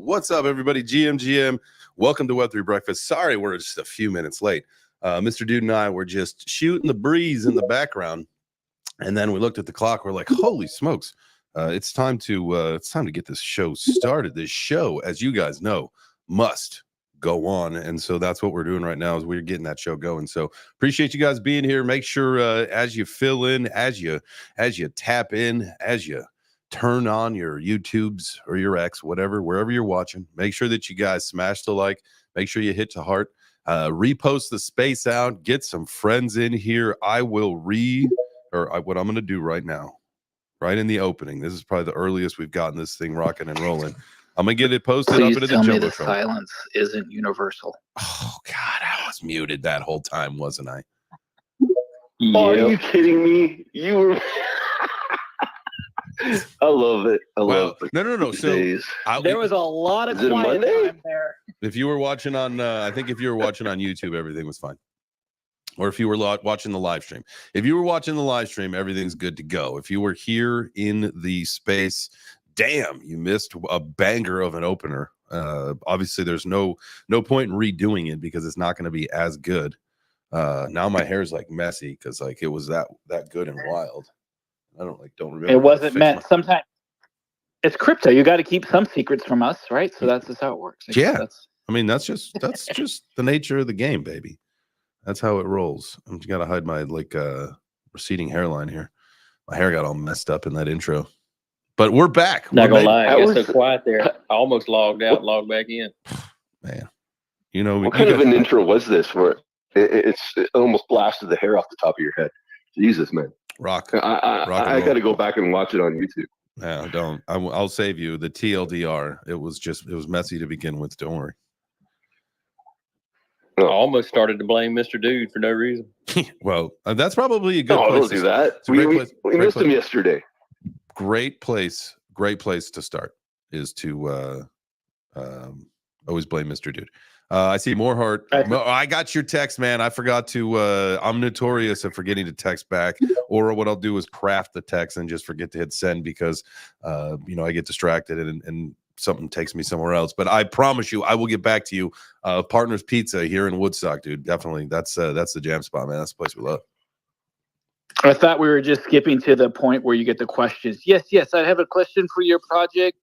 What's up, everybody? GM. Welcome to Web3 Breakfast. Sorry, we're just a few minutes late. Mr. Dude and I were just shooting the breeze in the background, and then we looked at the clock. We're like, "Holy smokes! It's time to get this show started." This show, as you guys know, must go on, and so that's what we're doing right now. Is we're getting that show going. So appreciate you guys being here. Make sure as you fill in, as you tap in, as you turn on your YouTubes or your X, wherever you're watching, make sure that you guys smash the like, make sure you hit the heart, repost the space out, get some friends in here. I will what I'm going to do right now, right in the opening. This is probably the earliest we've gotten this thing rocking and rolling. I'm going to get it posted up into the Please tell me the Jumbotron. silence isn't universal. Oh, God, I was muted that whole time, wasn't I? Yep. Are you kidding me? You were... I love it. No. So there was a lot of quiet time there. If you were watching on, I think if you were watching on YouTube, everything was fine. Or if you were watching the live stream. If you were watching the live stream, everything's good to go. If you were here in the space, damn, you missed a banger of an opener. Obviously, there's no point in redoing it because it's not going to be as good. Now my hair's like messy because like it was that good and wild. I don't remember. It wasn't meant. Sometimes it's crypto. You got to keep some secrets from us, right? So that's just how it works. That's just the nature of the game, baby. That's how it rolls. I'm just gotta hide my receding hairline here. My hair got all messed up in that intro, but we're back. Not gonna lie, I got so quiet there. I almost logged out, logged back in. Man, what kind of an intro was this? Where it almost blasted the hair off the top of your head. Jesus, man. Rock. I got to go back and watch it on YouTube. Yeah, don't. I'll save you the TLDR. It was messy to begin with. Don't worry. I almost started to blame Mr. Dude for no reason. Well, that's probably a good place. Don't do that. We missed him yesterday. Great place to start is to always blame Mr. Dude. I see more heart. I got your text, man. I forgot to. I'm notorious at forgetting to text back, or what I'll do is craft the text and just forget to hit send because, I get distracted and something takes me somewhere else. But I promise you, I will get back to you. Partners Pizza here in Woodstock, dude. Definitely, that's the jam spot, man. That's the place we love. I thought we were just skipping to the point where you get the questions. Yes, I have a question for your project.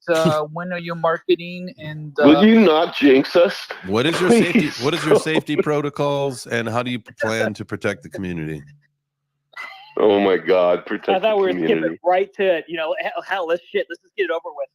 When are you marketing? And will you not jinx us? What is your safety? What is your safety protocols, and how do you plan to protect the community? Oh my God, protect. I thought we were skipping right to it. Hell, let's get it over with.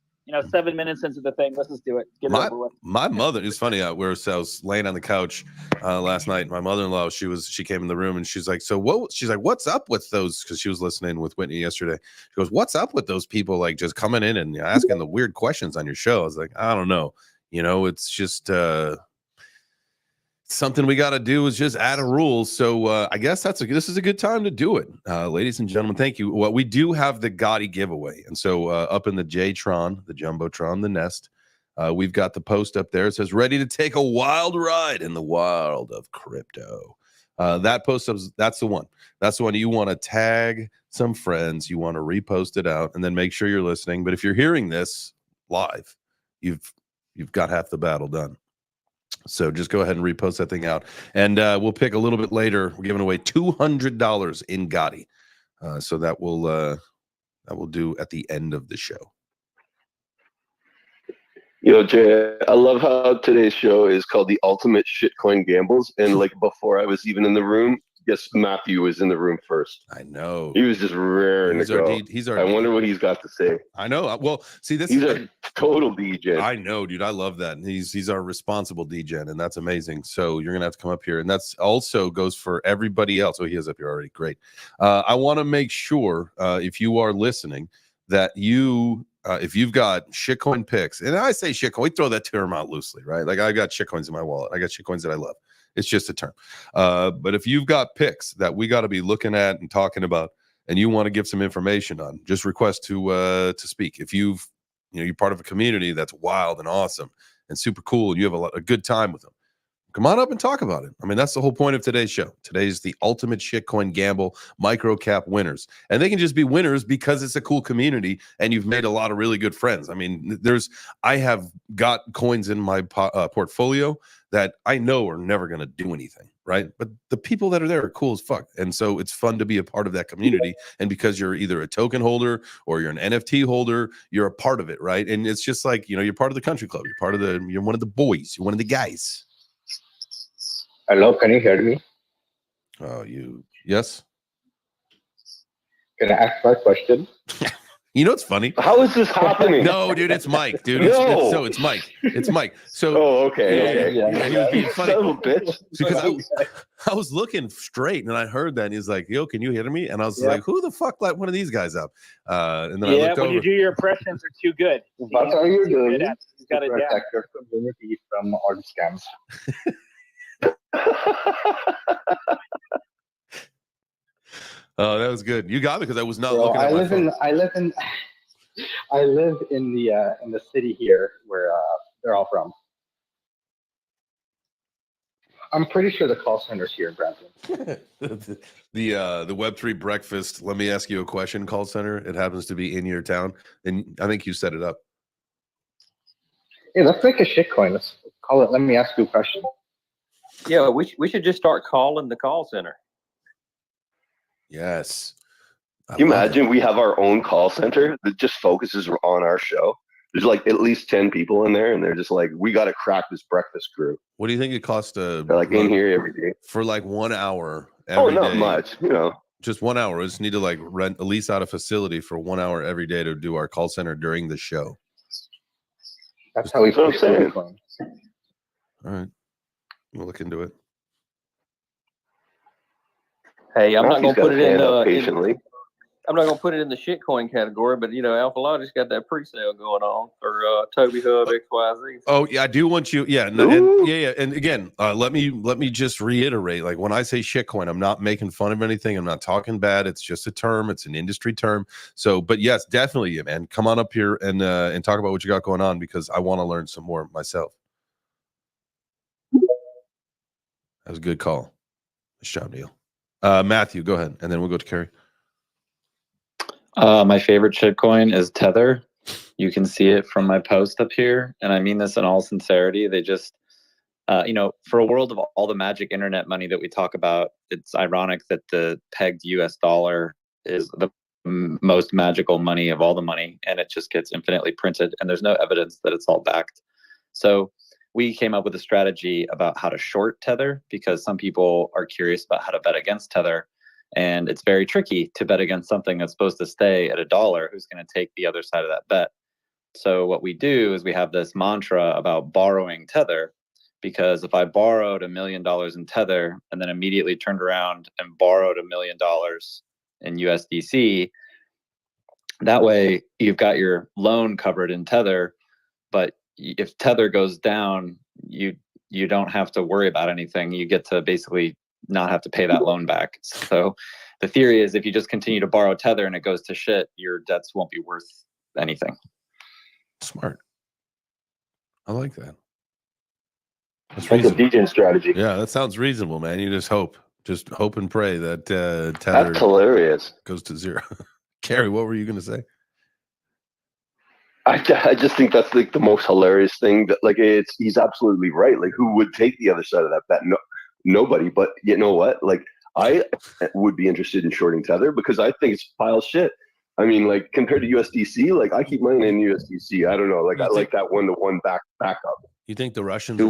7 minutes into the thing. Let's just do it. Get it over with. My mother, it's funny. I was laying on the couch last night. My mother-in-law, she came in the room and she's like, what's up with those? Because she was listening with Whitney yesterday. She goes, what's up with those people like just coming in and asking the weird questions on your show? I was like, I don't know. It's just something we got to do is just add a rule. So I guess this is a good time to do it. Ladies and gentlemen, thank you. Well, we do have the Gotti giveaway. And so up in the J-Tron, the Jumbotron, the Nest, we've got the post up there. It says, ready to take a wild ride in the wild of crypto. That post, that's the one. That's the one you want to tag some friends. You want to repost it out and then make sure you're listening. But if you're hearing this live, you've got half the battle done. So just go ahead and repost that thing out. And we'll pick a little bit later. We're giving away $200 in Gotti. So that will do at the end of the show. Jay, I love how today's show is called The Ultimate Shitcoin Gambles. And like before I was even in the room, yes, Matthew was in the room first. I know. He was just raring to go. I wonder what he's got to say. I know. Well, see, he's a total DJ. I know, dude. I love that. He's our responsible DJ, and that's amazing. So you're gonna have to come up here, and that's also goes for everybody else. Oh, he is up here already. Great. I want to make sure if you are listening that you. If you've got shitcoin picks, and I say shitcoin, we throw that term out loosely, right? Like I got shitcoins in my wallet. I got shitcoins that I love. It's just a term. But if you've got picks that we got to be looking at and talking about, and you want to give some information on, just request to speak. If you're part of a community that's wild and awesome and super cool, and you have a good time with them, come on up and talk about it. I mean, that's the whole point of today's show. Today's the ultimate shitcoin gamble micro cap winners. And they can just be winners because it's a cool community and you've made a lot of really good friends. I mean, I have got coins in my portfolio that I know are never going to do anything, right? But the people that are there are cool as fuck. And so it's fun to be a part of that community. And because you're either a token holder or you're an NFT holder, you're a part of it, right? And it's just like, you're part of the country club. You're one of the boys. You're one of the guys. Hello, can you hear me? Yes? Can I ask my question? It's funny. How is this happening? No, dude, it's Mike, dude. No. It's Mike. It's Mike. So, okay. Yeah, he was being funny. Son of a bitch. Because I was looking straight and I heard that and he's like, yo, can you hear me? And I was like, who the fuck let one of these guys up? And then I looked over. You do your impressions are too good. What are you doing to protect your community from all scams? Oh, that was good. You got me because I was not Bro, looking at my phone. I live in the city here where they're all from. I'm pretty sure the call center's here in Brampton. the Web3 breakfast. Let me ask you a question. Call center. It happens to be in your town, and I think you set it up. Hey, let's make a shitcoin. Let's call it. Let me ask you a question. Yeah, we should just start calling the call center. Yes. Can you imagine we have our own call center that just focuses on our show? There's like at least 10 people in there, and they're just like, we got to crack this breakfast crew. What do you think it costs to They're like in here every day for like 1 hour every day? Oh, not much, Just 1 hour. We just need to like rent, lease out a facility for 1 hour every day to do our call center during the show. That's how we what I'm saying. All right. We'll look into it. Hey, I'm not going to put it in patiently. I'm not going to put it in the shitcoin category, but Alpha Logic's got that pre-sale going on for Toby Hub XYZ. Oh yeah, I do want you. Yeah, and again, let me just reiterate. Like when I say shitcoin, I'm not making fun of anything. I'm not talking bad. It's just a term. It's an industry term. So, but yes, definitely, man. Come on up here and talk about what you got going on because I want to learn some more myself. That was a good call. Nice job, Neil. Matthew, go ahead, and then we'll go to Kerry. My favorite shitcoin is Tether. You can see it from my post up here, and I mean this in all sincerity. They just, for a world of all the magic internet money that we talk about, it's ironic that the pegged US dollar is the most magical money of all the money, and it just gets infinitely printed, and there's no evidence that it's all backed. So we came up with a strategy about how to short Tether because some people are curious about how to bet against Tether. And it's very tricky to bet against something that's supposed to stay at $1. Who's going to take the other side of that bet? So what we do is we have this mantra about borrowing Tether, because if I borrowed $1 million in Tether and then immediately turned around and borrowed $1 million in USDC, that way you've got your loan covered in Tether. But if Tether goes down, you don't have to worry about anything. You get to basically not have to pay that loan back. So the theory is if you just continue to borrow Tether and it goes to shit, your debts won't be worth anything. Smart. I like that. That's like a degen strategy. Yeah, that sounds reasonable, man. You just hope and pray that Tether that's hilarious goes to zero. Kerry, what were you going to say? I just think that's like the most hilarious thing. That like he's absolutely right. Like who would take the other side of that bet? No, nobody. But you know what? Like I would be interested in shorting Tether because I think it's pile shit. I mean, like compared to USDC, like I keep mine in USDC. I don't know. Like I like that 1-to-1 backup. You think the Russians?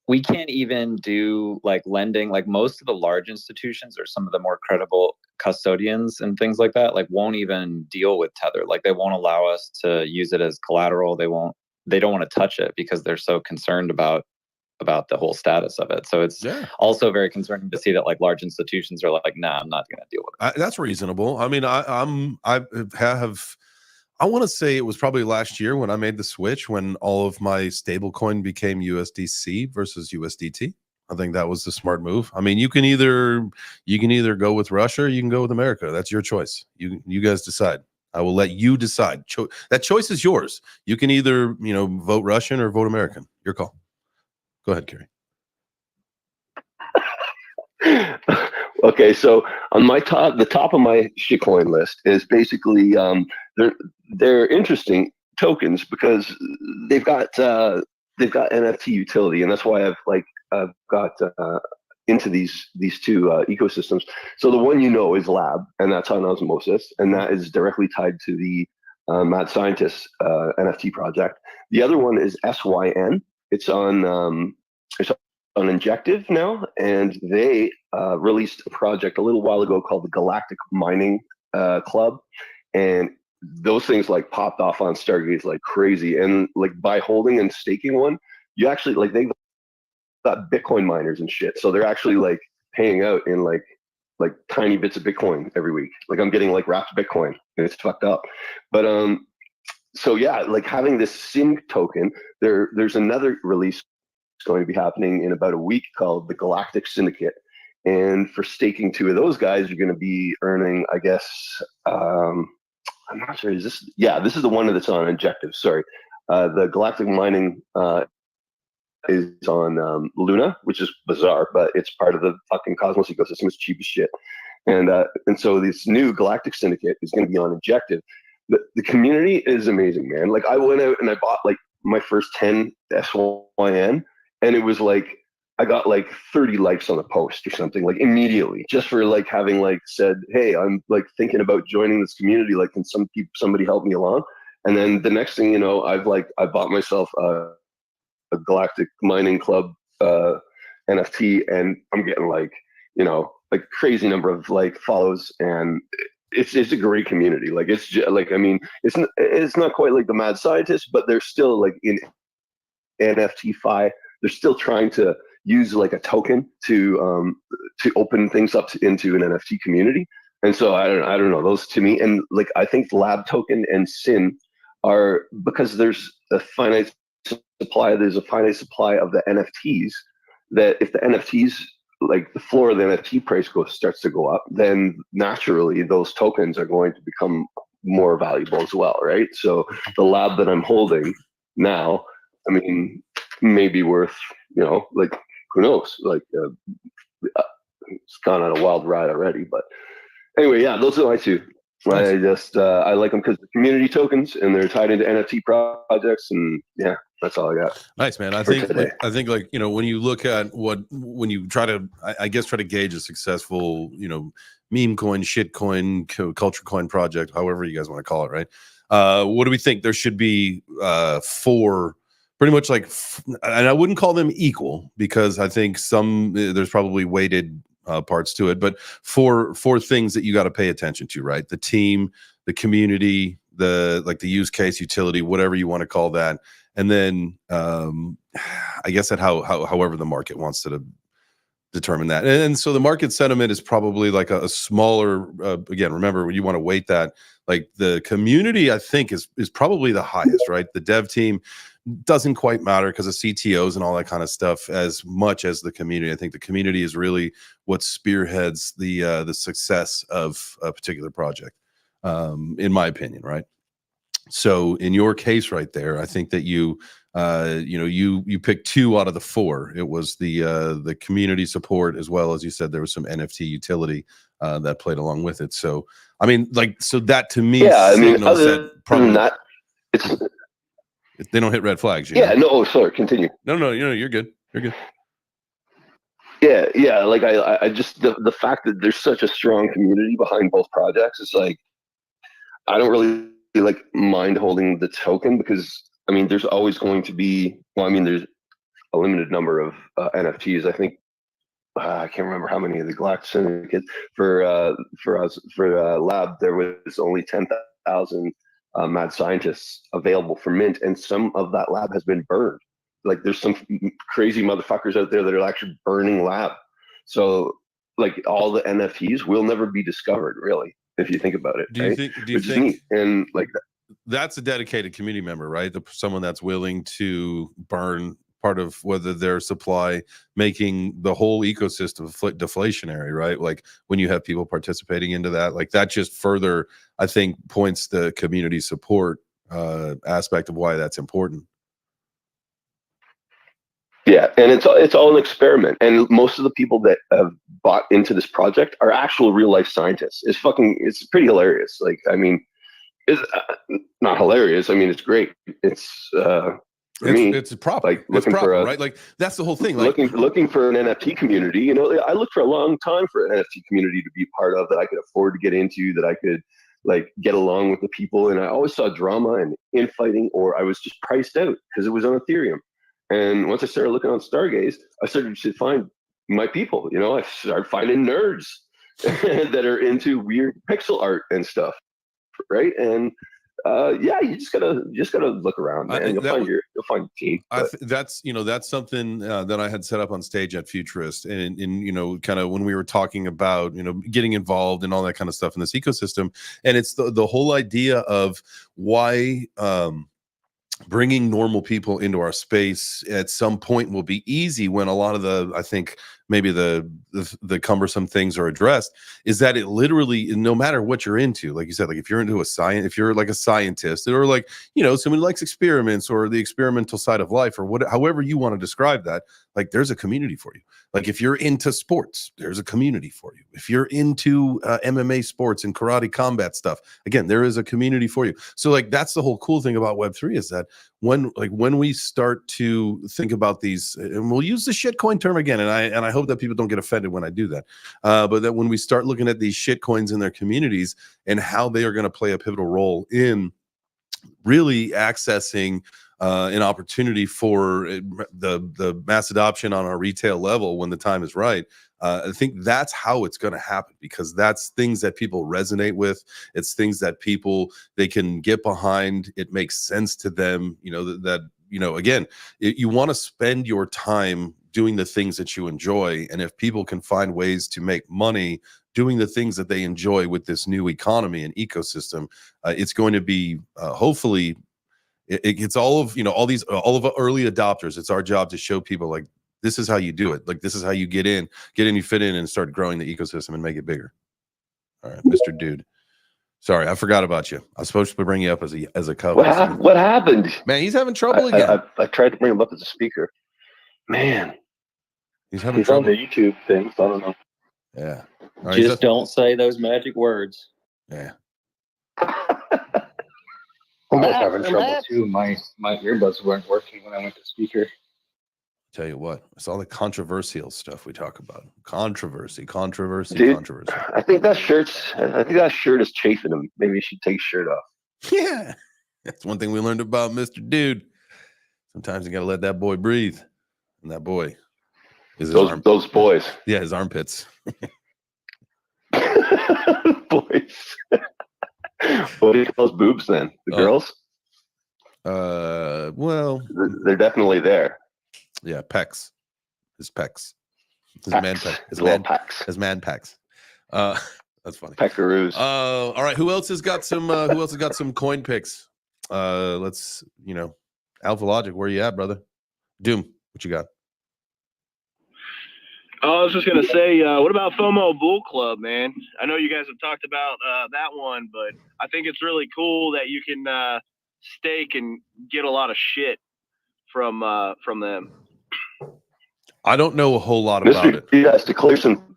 We can't even do like lending. Like most of the large institutions or some of the more credible custodians and things like that, like won't even deal with Tether. Like they won't allow us to use it as collateral. They don't want to touch it because they're so concerned about the whole status of it. So it's also very concerning to see that like large institutions are like, nah, I'm not going to deal with it. That's reasonable. I mean, I want to say it was probably last year when I made the switch when all of my stablecoin became USDC versus USDT. I think that was the smart move. I mean, you can either go with Russia or you can go with America. That's your choice. You guys decide. I will let you decide. That choice is yours. You can either vote Russian or vote American. Your call. Go ahead, Kerry. Okay, so on the top of my shitcoin list is basically they're interesting tokens because they've got NFT utility, and that's why I've got into these two ecosystems. So the one is Lab, and that's on Osmosis, and that is directly tied to the Mad Scientist NFT project. The other one is SYN. It's on Injective now, and they released a project a little while ago called the Galactic Mining Club, and those things like popped off on Stargaze like crazy. And like by holding and staking one, you actually like they've got Bitcoin miners and shit, so they're actually like paying out in like tiny bits of Bitcoin every week. Like I'm getting like wrapped Bitcoin, and it's fucked up. But so yeah, like having this SYN token, there's another release going to be happening in about a week called the Galactic Syndicate. And for staking two of those guys, you're going to be earning, I guess, I'm not sure, this is the one that's on Injective, sorry. The Galactic Mining is on Luna, which is bizarre, but it's part of the fucking Cosmos ecosystem. It's cheap as shit. And so this new Galactic Syndicate is going to be on Injective. The community is amazing, man. Like I went out and I bought like my first 10 SYN, and it was like I got like 30 likes on a post or something, like immediately, just for like having like said, hey, I'm like thinking about joining this community. Like, can somebody help me along? And then the next thing you know, I bought myself a Galactic Mining Club NFT, and I'm getting like crazy number of like follows, and it's a great community. Like it's just, like, I mean, it's not quite like the Mad Scientist, but they're still like in NFT-fi. They're still trying to use like a token to open things up into an NFT community. And so I don't know, those to me, and like I think Lab token and SYN are, because there's a finite supply of the NFTs, that if the NFTs, like the floor of the NFT price starts to go up, then naturally those tokens are going to become more valuable as well, right? So the Lab that I'm holding now, I mean, may be worth, like, who knows? Like, it's gone on a wild ride already. But anyway, yeah, those are my two. Nice. I like them because the community tokens, and they're tied into NFT projects, and yeah, that's all I got. Nice, man. I think when you look at when you try to, I guess, try to gauge a successful, meme coin, shit coin, culture coin project, however you guys want to call it, right? What do we think? There should be four, pretty much like, and I wouldn't call them equal, because I think there's probably weighted parts to it, but four things that you got to pay attention to, right? The team, the community, the use case, utility, whatever you want to call that, and then I guess that however the market wants to determine that. And so the market sentiment is probably like a smaller, again, remember, when you want to weight that, like the community, I think is probably the highest, right? The dev team doesn't quite matter because of CTOs and all that kind of stuff as much as the community. I think the community is really what spearheads the success of a particular project, in my opinion, right? So in your case right there, I think that you picked two out of the four. It was the community support, as well as you said there was some NFT utility that played along with it. So I mean, like, so that to me, yeah, I mean, other that probably than that, they don't hit red flags. Yeah, no, oh, sorry, continue. No, you're good. You're good. Yeah, like I just the fact that there's such a strong community behind both projects is like, I don't really like mind holding the token, because I mean, there's always going to be, there's a limited number of NFTs. I think I can't remember how many of the Galactic Syndicate for Lab, there was only 10,000 Mad Scientists available for mint, and some of that Lab has been burned. Like, there's some crazy motherfuckers out there that are actually burning Lab. So like, all the NFTs will never be discovered, really, if you think about it. Do you think neat. And like that's a dedicated community member, right? Someone that's willing to burn part of whether their supply, making the whole ecosystem deflationary, right? Like, when you have people participating into that, like, that just further, I think, points the community support aspect of why that's important. Yeah, and it's all an experiment. And most of the people that have bought into this project are actual real life scientists. It's pretty hilarious. Like, I mean, it's not hilarious. I mean, it's great. It's for me, it's proper. Like It's looking proper, for right? Like that's the whole thing. Like looking for an NFT community. You know, I looked for a long time for an NFT community to be part of that I could afford to get into, that I could like get along with the people. And I always saw drama and infighting, or I was just priced out because it was on Ethereum. And once I started looking on Stargaze, I started to find my people. You know, I started finding nerds that are into weird pixel art and stuff, right? And yeah, you just gotta look around, man. You'll find your team. That's that's something that I had set up on stage at Futurist, and kind of when we were talking about getting involved and all that kind of stuff in this ecosystem, and it's the whole idea of why bringing normal people into our space at some point will be easy when a lot of I think maybe the cumbersome things are addressed, is that it literally, no matter what you're into, like you said, like if you're into if you're like a scientist, or like someone who likes experiments or the experimental side of life, or however you want to describe that, like there's a community for you. Like if you're into sports, there's a community for you. If you're into MMA sports and karate combat stuff, again, there is a community for you. So like that's the whole cool thing about Web3, is that when we start to think about these, and we'll use the shitcoin term again, and I hope that people don't get offended when I do that, but that when we start looking at these shitcoins in their communities and how they are going to play a pivotal role in really accessing an opportunity for the mass adoption on our retail level when the time is right. I think that's how it's going to happen, because that's things that people resonate with. It's things that they can get behind. It makes sense to them. Again, you want to spend your time doing the things that you enjoy. And if people can find ways to make money doing the things that they enjoy with this new economy and ecosystem, it's going to be hopefully it's all of all of the early adopters. It's our job to show people, like, this is how you do it. Like, this is how you get in, you fit in, and start growing the ecosystem and make it bigger. All right, Mr. Dude. Sorry, I forgot about you. I was supposed to bring you up as a co-host. What happened? Man, he's having trouble again. I tried to bring him up as a speaker. Man, he's having trouble on the YouTube thing, so I don't know. Yeah. Right, just don't say those magic words. Yeah. I was having trouble too. My earbuds weren't working when I went to speaker. Tell you what, it's all the controversial stuff we talk about. Controversy. Dude, I think that shirt is chafing him. Maybe he should take his shirt off. Yeah. That's one thing we learned about Mr. Dude. Sometimes you got to let that boy breathe. And that boy is those boys. Yeah, his armpits. Boys. What do you call those boobs then? The girls? Well, they're definitely there. Yeah, pecs. His pecs. His pecs. man pecs. His man pecs. That's funny. Peckaroos. All right. Who else has got some coin picks? Let's Alpha Logic, where you at, brother? Doom, what you got? I was just gonna say, what about FOMO Bull Club, man? I know you guys have talked about that one, but I think it's really cool that you can stake and get a lot of shit from them. I don't know a whole lot about it. He has to clear some.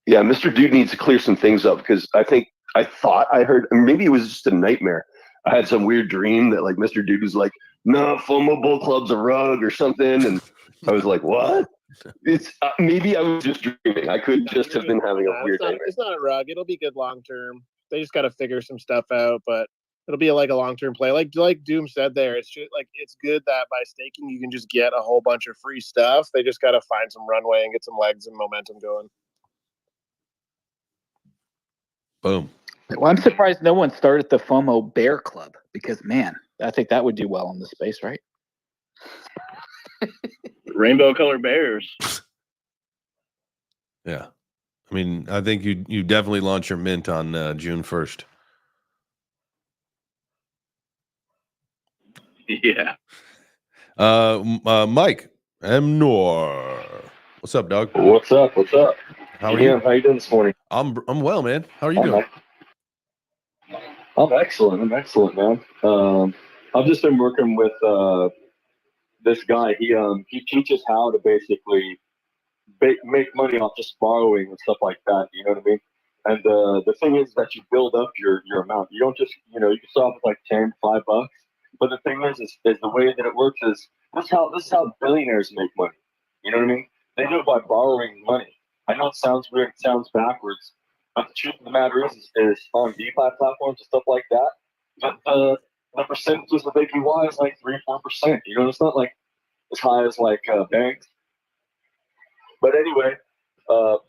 Yeah, Mr. Dude needs to clear some things up, because I thought I heard, maybe it was just a nightmare. I had some weird dream that like Mr. Dude was like, "No, FOMO Bull Club's a rug or something," and I was like, "What?" It's maybe I was just dreaming. I could just have been having a weird nightmare. It's not a rug. It'll be good long term. They just got to figure some stuff out, but it'll be like a long term play. Like Doom said there, it's just like it's good that by staking you can just get a whole bunch of free stuff. They just got to find some runway and get some legs and momentum going. Boom. Well, I'm surprised no one started the FOMO Bear Club, because man, I think that would do well in the space, right? Rainbow colored bears. Yeah. I mean, I think you definitely launch your mint on June 1st. Yeah. Mike M. Noor. What's up, dog? What's up? How are you? How you doing this morning? I'm well, man. How are you doing? I'm excellent, man. I've just been working with this guy. He teaches how to basically make money off just borrowing and stuff like that. You know what I mean? And the thing is that you build up your amount. You don't just, you can start with like $5. But the thing is the way that it works is this is how billionaires make money. You know what I mean? They do it by borrowing money. I know it sounds weird, it sounds backwards, but the truth of the matter is on DeFi platforms and stuff like that, the percentages of APY is like 3-4%. It's not like as high as like banks. But anyway,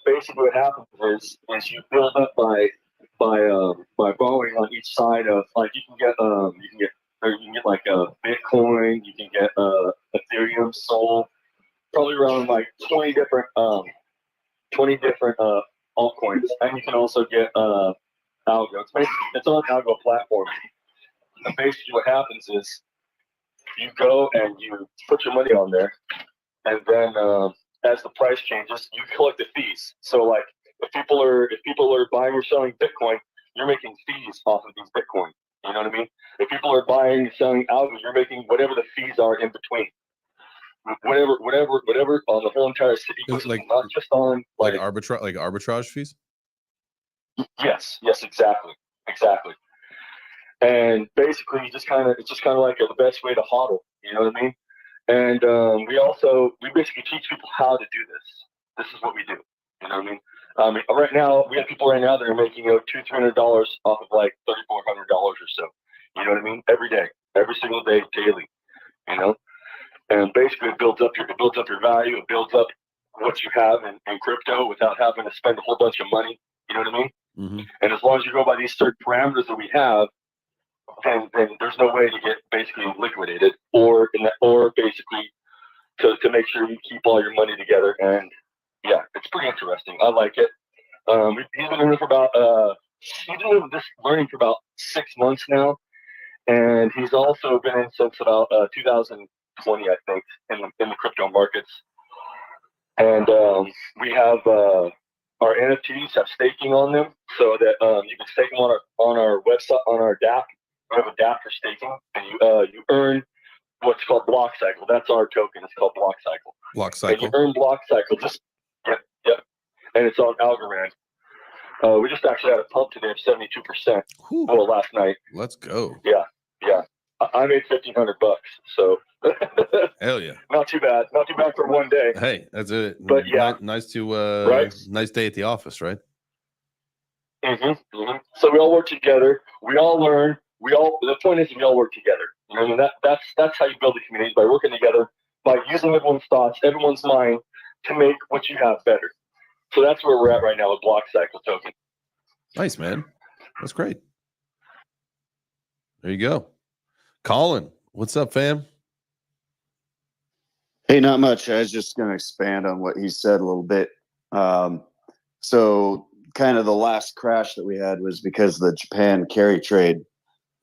basically what happens is you build up by borrowing on each side of, like, you can get like Bitcoin, you can get Ethereum, Sol, probably around like 20 different altcoins, and you can also get Algo. It's on Algo platform. And basically what happens is you go and you put your money on there, and then as the price changes, you collect the fees. So like if people are buying or selling Bitcoin, you're making fees off of these Bitcoin. You know what I mean? If people are buying and selling Algo, you're making whatever the fees are in between. Whatever on the whole entire city, Like, not just on like arbitrage fees. Yes, exactly. And basically, it's just kind of like the best way to hodl. You know what I mean? And we basically teach people how to do this. This is what we do. You know what I mean? Right now we have people that are making $200-300 off of like $3,400 or so. You know what I mean? Every day, every single day, daily. And basically it builds up your value. It builds up what you have in crypto without having to spend a whole bunch of money. You know what I mean? Mm-hmm. And as long as you go by these certain parameters that we have, then there's no way to get basically liquidated or basically to make sure you keep all your money together. And yeah, it's pretty interesting. I like it. He's been learning for about 6 months now, and he's also been in since about 2020, I think, in the crypto markets. And we have our NFTs have staking on them, so that you can stake them on our website, on our DApp. We have a DApp for staking, and you earn what's called Block Cycle. That's our token. It's called Block Cycle. Block Cycle. And you earn Block Cycle. Yep. And it's on Algorand. We just actually had a pump today of 72%. Well, last night. Let's go. Yeah. I made $1,500, so hell yeah. Not too bad for one day. Hey, that's it. But yeah, nice to right? Nice day at the office, right? Mm-hmm. So we all work together. We all learn. The point is we all work together. You know, I mean, that's how you build a community, by working together, by using everyone's thoughts, everyone's mind to make what you have better. So that's where we're at right now with Block Cycle token. Nice, man. That's great. There you go. Colin, what's up, fam? Hey, not much. I was just going to expand on what he said a little bit. So kind of the last crash that we had was because of the Japan carry trade.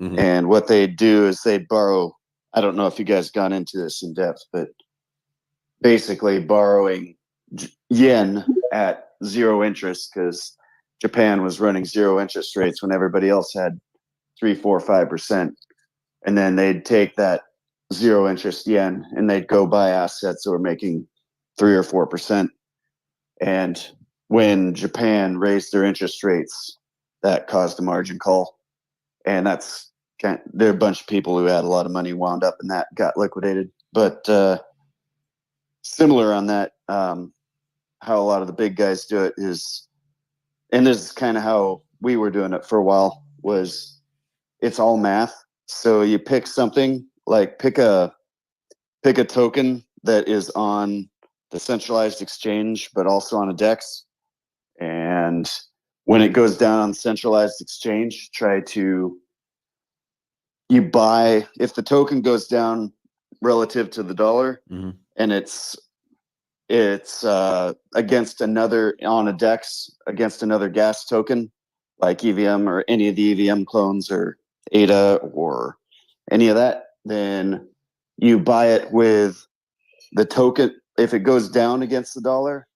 Mm-hmm. And what they do is they borrow, I don't know if you guys got into this in depth, but basically borrowing yen at zero interest, because Japan was running zero interest rates when everybody else had 3, 4, 5%. And then they'd take that zero interest yen and they'd go buy assets that were making 3 or 4%. And when Japan raised their interest rates, that caused a margin call. And there are a bunch of people who had a lot of money wound up and that got liquidated. But similar on that, how a lot of the big guys do it is, and this is kind of how we were doing it for a while, was it's all math. So you pick something, like pick a token that is on the centralized exchange, but also on a DEX. And when it goes down on centralized exchange, you buy, if the token goes down relative to the dollar, mm-hmm. and it's against another, on a DEX, against another gas token, like EVM or any of the EVM clones or ADA or any of that, then you buy it with the token. If it goes down against the dollar,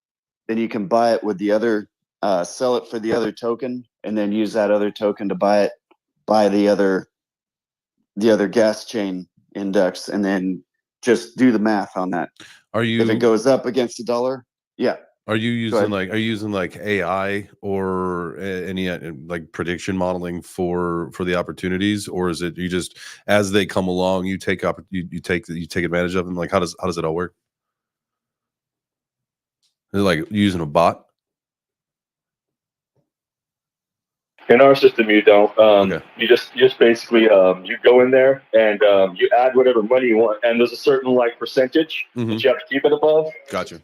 then you can buy it with the other, sell it for the other token, and then use that other token to buy the other gas chain index, and then just do the math on that. Are you? If it goes up against $1, yeah. Are you using like AI or any like prediction modeling for the opportunities, or is it you just as they come along you take advantage of them? Like how does it all work? Is it like using a bot? In our system, you don't. Okay. You just basically you go in there and you add whatever money you want, and there's a certain like percentage that you have to keep it above. Gotcha.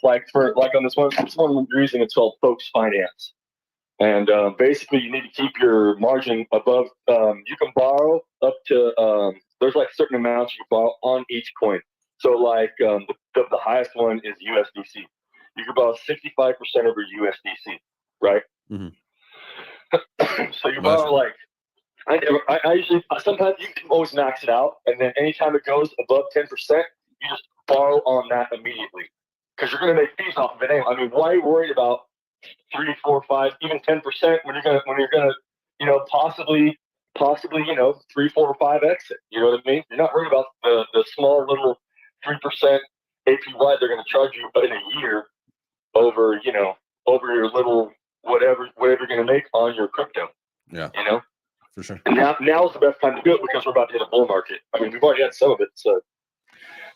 Like on this one we're using, it's called Folks Finance, and basically you need to keep your margin above. You can borrow up to there's like certain amounts you can borrow on each coin. So like the highest one is USDC. You can borrow 65% of your USDC, right? Mm-hmm. So you borrow like I usually sometimes you can always max it out, and then anytime it goes above 10%, you just borrow on that immediately because you're going to make fees off of it anyway. I mean, why are you worried about 3, 4, 5, even 10% when you're gonna possibly 3, 4, or 5 exit? You know what I mean? You're not worried about the small little 3% APY they're going to charge you in a year over your little whatever you're going to make on your crypto. Yeah. For sure. And now is the best time to do it because we're about to hit a bull market. I mean, we've already had some of it. So,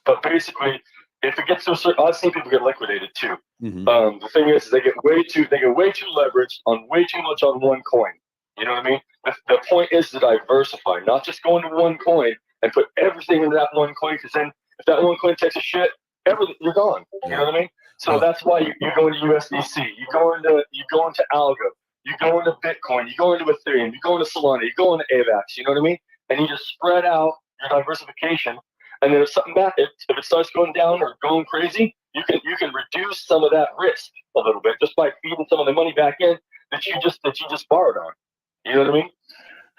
but basically, if it gets to a certain, I've seen people get liquidated too. Mm-hmm. The thing is, they get way too leveraged on way too much on one coin. You know what I mean? The point is to diversify, not just go into one coin and put everything into that one coin. Because then, if that one coin takes a shit, you're gone. You know what I mean? So that's why you go into USDC, you go into Algo, you go into Bitcoin, you go into Ethereum, you go into Solana, you go into AVAX. You know what I mean? And you just spread out your diversification. And then if it starts going down or going crazy, you can reduce some of that risk a little bit just by feeding some of the money back in that you just borrowed on. You know what I mean?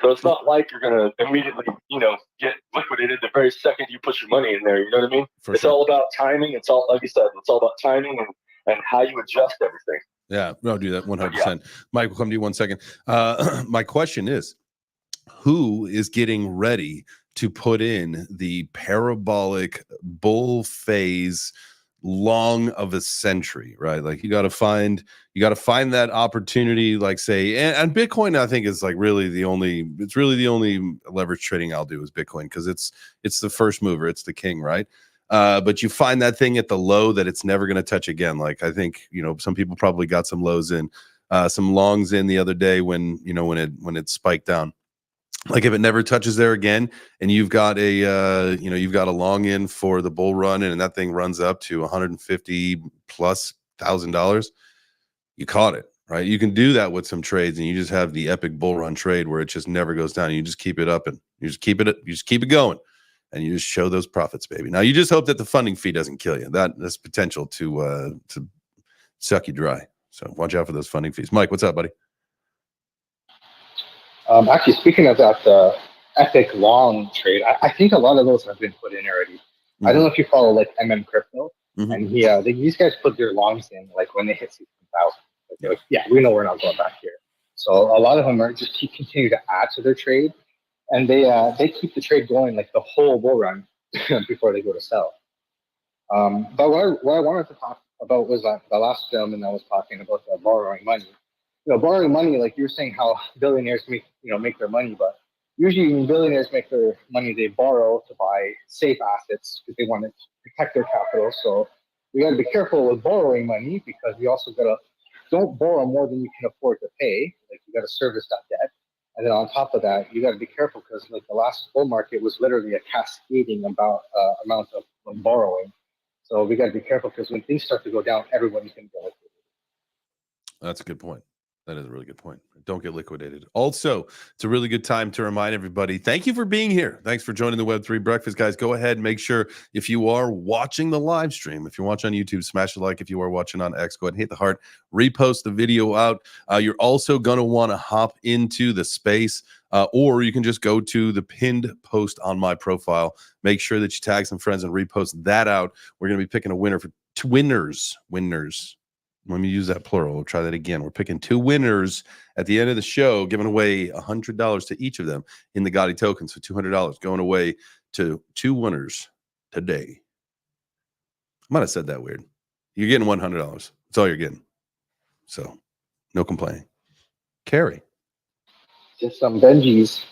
So it's not like you're gonna immediately, get liquidated the very second you put your money in there. You know what I mean? It's all about timing. It's all, like you said, it's all about timing and how you adjust everything. Yeah, no, do that 100%. Mike, we'll come to you 1 second. My question is, who is getting ready to put in the parabolic bull phase long of a century, right? Like you got to find that opportunity, like say, and Bitcoin, I think is like really the only leverage trading I'll do is Bitcoin because it's the first mover, it's the king, right? But you find that thing at the low that it's never going to touch again. Like I think, some people probably got some lows in, some longs in the other day when it spiked down. Like if it never touches there again and you've got a long in for the bull run and that thing runs up to $150,000+, you caught it, right? You can do that with some trades and you just have the epic bull run trade where it just never goes down. You just keep it up and you just keep it going and you just show those profits, baby. Now you just hope that the funding fee doesn't kill you. That's potential to suck you dry. So watch out for those funding fees. Mike, what's up, buddy? Actually, speaking of that epic long trade, I think a lot of those have been put in already. Mm-hmm. I don't know if you follow like Crypto, mm-hmm. and these guys put their longs in like when they hit 16,000. They're like, yeah, we know we're not going back here. So a lot of them are just continue to add to their trade, and they keep the trade going like the whole bull run before they go to sell. But what I wanted to talk about was the last gentleman that was talking about borrowing money. Borrowing money, like you were saying, how billionaires make their money, but usually when billionaires make their money, they borrow to buy safe assets because they want to protect their capital. So we got to be careful with borrowing money because we also don't borrow more than you can afford to pay. Like you got to service that debt, and then on top of that, you got to be careful because like the last bull market was literally a cascading amount of borrowing. So we got to be careful because when things start to go down, everybody's going to get liquidated. That's a good point. That is a really good point. Don't get liquidated. Also, it's a really good time to remind everybody, thank you for being here. Thanks for joining the Web3 Breakfast, guys. Go ahead and make sure if you are watching the live stream, if you're watching on YouTube, smash the like. If you are watching on X, go ahead and hit the heart, repost the video out. You're also going to want to hop into the space, or you can just go to the pinned post on my profile. Make sure that you tag some friends and repost that out. We're going to be picking a winner for two winners. Let me use that plural. We'll try that again. We're picking two winners at the end of the show, giving away $100 to each of them in the Gotti token. So $200 going away to two winners today. I might have said that weird. You're getting $100. That's all you're getting. So, no complaining. Carrie. Just some Benjis.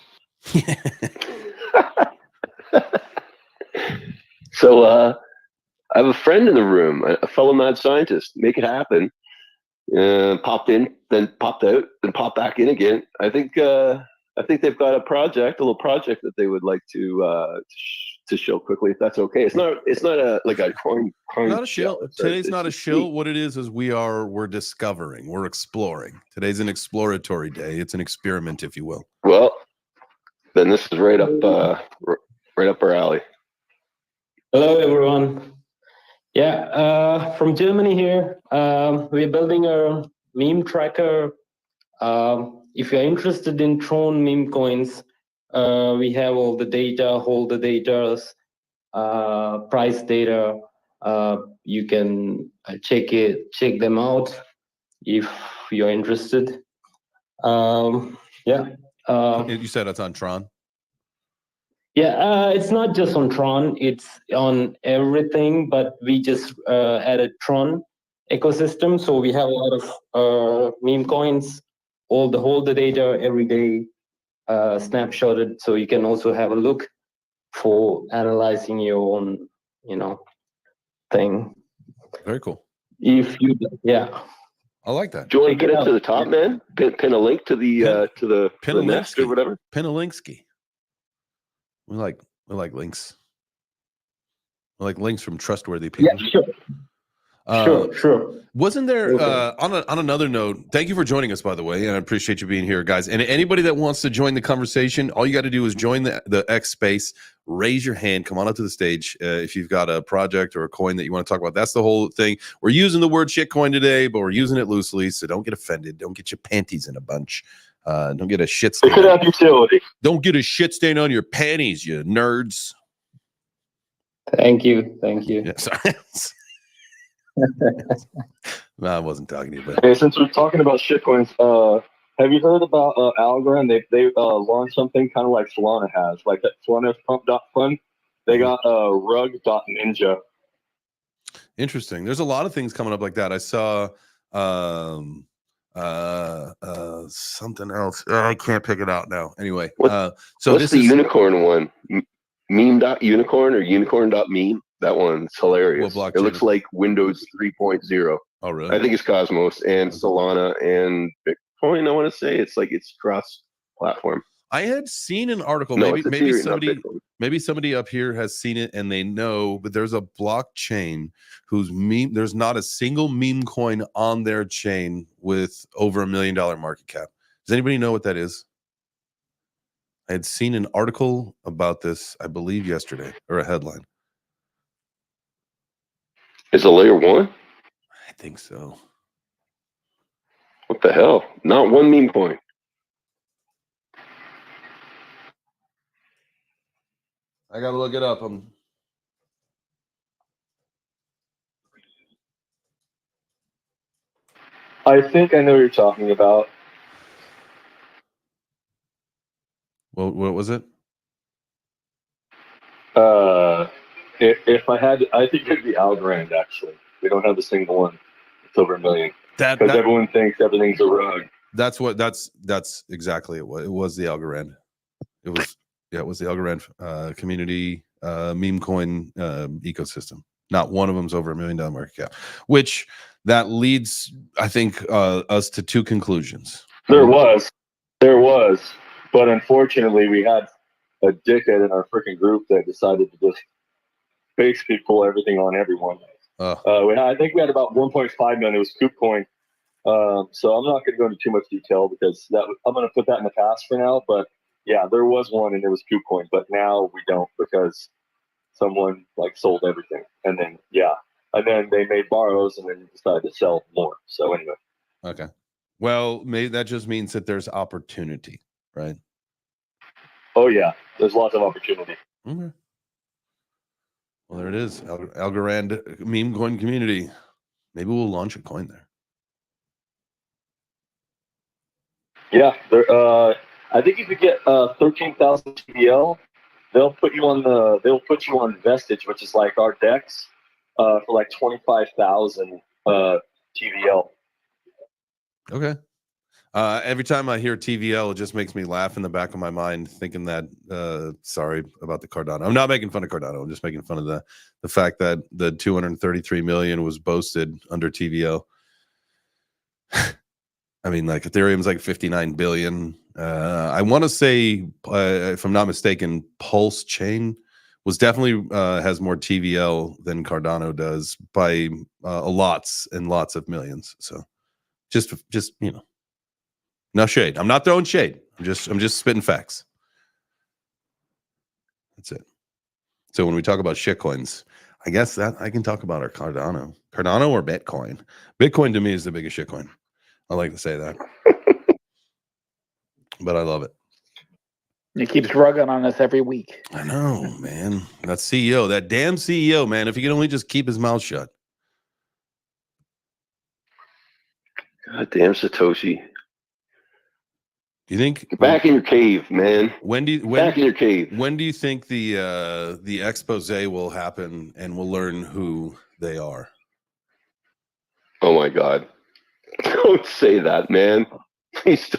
So I have a friend in the room, a fellow mad scientist. Make it happen. Popped in, then popped out, then popped back in again. I think they've got a little project that they would like to show quickly, if that's okay. It's not a coin. Not a shill. Today's not a shill. What it is we're discovering, we're exploring. Today's an exploratory day. It's an experiment, if you will. Well, then this is right up our alley. Hello, everyone. Yeah, from Germany here. We're building a meme tracker. If you're interested in Tron meme coins, we have all the data, holder data, price data. You can check them out if you're interested. Yeah. You said it's on Tron? Yeah, it's not just on Tron, it's on everything, but we just added Tron ecosystem. So we have a lot of meme coins, all the data every day snapshotted. So you can also have a look for analyzing your own, thing. Very cool. Yeah. I like that. Do you want to get it to the top, man? Pin a link to the nest or whatever? Pin a linksky. We like links. We like links from trustworthy people. Yeah, sure. Wasn't there on another note? Thank you for joining us, by the way, and I appreciate you being here, guys. And anybody that wants to join the conversation, all you got to do is join the X space. Raise your hand. Come on up to the stage if you've got a project or a coin that you want to talk about. That's the whole thing. We're using the word shitcoin today, but we're using it loosely, so don't get offended. Don't get your panties in a bunch. Don't get a shit stain. It could have utility. Don't get a shit stain on your panties, you nerds. Thank you. Yeah, sorry. No, I wasn't talking to you, but Hey, since we're talking about shitcoins, have you heard about Algorand? They launched something kind of like Solana has, like that Solana's pump.fund. They got rug.ninja. Interesting. There's a lot of things coming up like that. I saw something else. I can't pick it out now. Anyway, so what's the unicorn one? Meme.unicorn or unicorn.meme? That one's hilarious. It looks like Windows 3.0. Oh, really? I think it's Cosmos and Solana and Bitcoin. I want to say it's cross-platform. I had seen an article. No, maybe somebody up here has seen it and they know. But there's a blockchain whose meme. There's not a single meme coin on their chain with over $1 million market cap. Does anybody know what that is? I had seen an article about this, I believe, yesterday, or a headline. Is it layer one? I think so. What the hell? Not one meme coin. I gotta look it up. I think I know what you're talking about. Well, what was it? If I had, I think it'd be Algorand. Actually, we don't have a single one. It's over $1 million. Because everyone thinks everything's a rug. That's exactly it. It was the Algorand. It was the Algorand community meme coin ecosystem. Not one of them's over $1 million market cap, which that leads, I think, us to two conclusions. There was, but unfortunately, we had a dickhead in our freaking group that decided to just basically pull everything on everyone. I think we had about 1.5 million. It was KubeCoin. So I'm not going to go into too much detail because I'm going to put that in the past for now. But yeah, there was one and it was KubeCoin, but now we don't because someone sold everything, and then they made borrows and then decided to sell more. So anyway. Okay. Well, maybe that just means that there's opportunity, right? Oh yeah, there's lots of opportunity. Okay. Well, there it is. Algorand meme coin community. Maybe we'll launch a coin there. Yeah, I think if you get 13,000 TBL, they'll put you on Vestige, which is like our DEX, for like 25,000 TVL. Okay. Every time I hear TVL, it just makes me laugh in the back of my mind, thinking that sorry about the Cardano. I'm not making fun of Cardano. I'm just making fun of the fact that the 233 million was boasted under TVL. I mean, like Ethereum's like 59 billion. I want to say, if I'm not mistaken, Pulse Chain was definitely has more TVL than Cardano does by lots and lots of millions. So just you know. No shade. I'm not throwing shade. I'm just spitting facts. That's it. So when we talk about shitcoins, I guess that I can talk about our Cardano or Bitcoin. Bitcoin to me is the biggest shitcoin. I like to say that, but I love it. It keeps rugging on us every week. I know, man. That CEO, that damn CEO, man. If he could only just keep his mouth shut. God damn Satoshi. Do you think get back in your cave, man? Back in your cave. When do you think the expose will happen and we'll learn who they are? Oh my God! Don't say that, man. Please